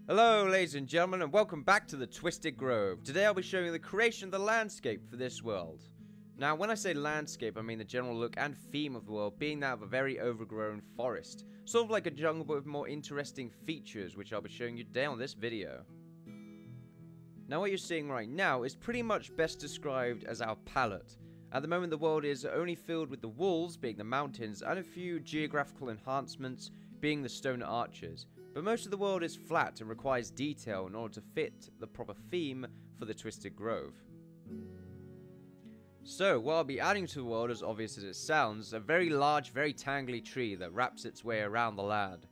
Hello ladies and gentlemen, and welcome back to the Twisted Grove. Today I'll be showing you the creation of the landscape for this world. Now when I say landscape, I mean the general look and theme of the world being that of a very overgrown forest. Sort of like a jungle but with more interesting features, which I'll be showing you today on this video. Now what you're seeing right now is pretty much best described as our palette. At the moment the world is only filled with the walls, being the mountains, and a few geographical enhancements, being the stone arches. But most of the world is flat and requires detail in order to fit the proper theme for the Twisted Grove. So, what I'll be adding to the world, as obvious as it sounds, a very large, very tangly tree that wraps its way around the land.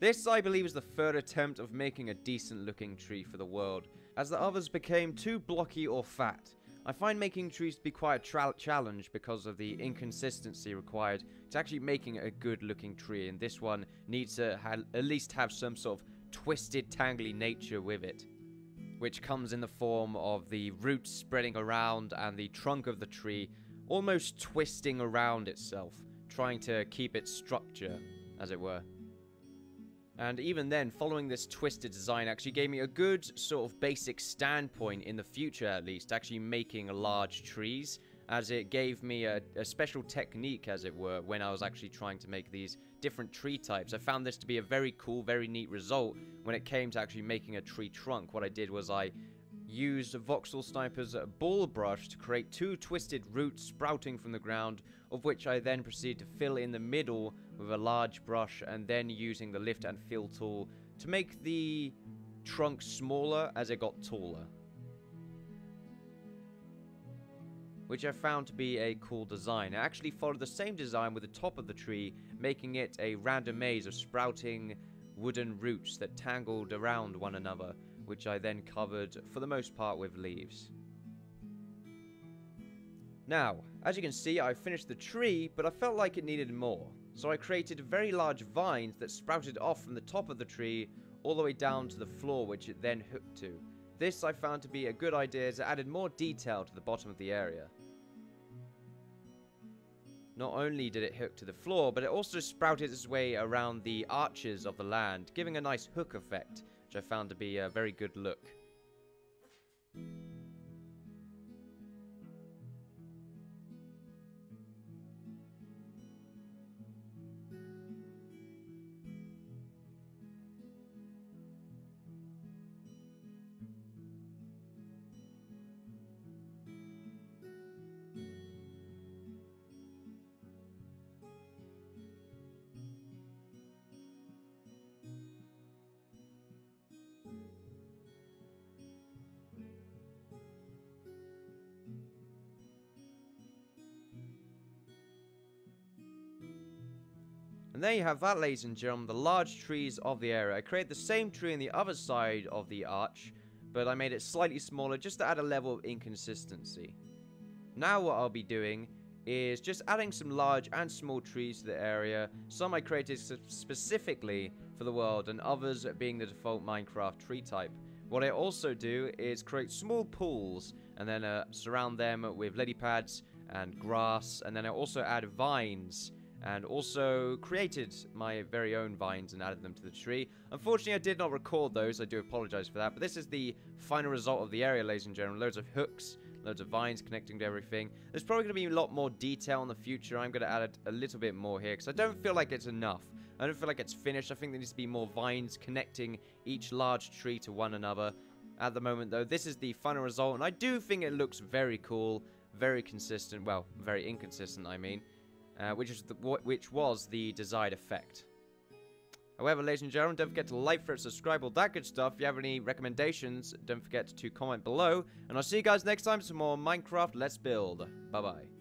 This, I believe, is the third attempt of making a decent looking tree for the world, as the others became too blocky or fat. I find making trees to be quite a challenge because of the inconsistency required to actually making a good looking tree, and this one needs to at least have some sort of twisted, tangly nature with it, which comes in the form of the roots spreading around and the trunk of the tree almost twisting around itself, trying to keep its structure, as it were. And even then, following this twisted design actually gave me a good sort of basic standpoint in the future, at least, actually making large trees, as it gave me a special technique, as it were, when I was actually trying to make these different tree types. I found this to be a very cool, very neat result when it came to actually making a tree trunk. What I did was I used Voxelsniper's ball brush to create two twisted roots sprouting from the ground, of which I then proceeded to fill in the middle with a large brush, and then using the lift and fill tool to make the trunk smaller as it got taller, which I found to be a cool design. I actually followed the same design with the top of the tree, making it a random maze of sprouting wooden roots that tangled around one another, which I then covered for the most part with leaves. Now, as you can see, I finished the tree, but I felt like it needed more. So I created very large vines that sprouted off from the top of the tree all the way down to the floor, which it then hooked to. This I found to be a good idea as it added more detail to the bottom of the area. Not only did it hook to the floor, but it also sprouted its way around the arches of the land, giving a nice hook effect, which I found to be a very good look. And there you have that, ladies and gentlemen, the large trees of the area. I created the same tree on the other side of the arch, but I made it slightly smaller just to add a level of inconsistency. Now what I'll be doing is just adding some large and small trees to the area. Some I created specifically for the world, and others being the default Minecraft tree type. What I also do is create small pools, and then surround them with lily pads and grass, and then I also add vines, and also created my very own vines and added them to the tree. Unfortunately, I did not record those. I do apologize for that. But this is the final result of the area, ladies and gentlemen. Loads of hooks, loads of vines connecting to everything. There's probably going to be a lot more detail in the future. I'm going to add a little bit more here because I don't feel like it's enough. I don't feel like it's finished. I think there needs to be more vines connecting each large tree to one another. At the moment, though, this is the final result, and I do think it looks very cool, very consistent. Well, very inconsistent, I mean. Which was the desired effect. However, ladies and gentlemen, don't forget to like, favorite, subscribe, all that good stuff. If you have any recommendations, don't forget to comment below. And I'll see you guys next time for some more Minecraft Let's Build. Bye-bye.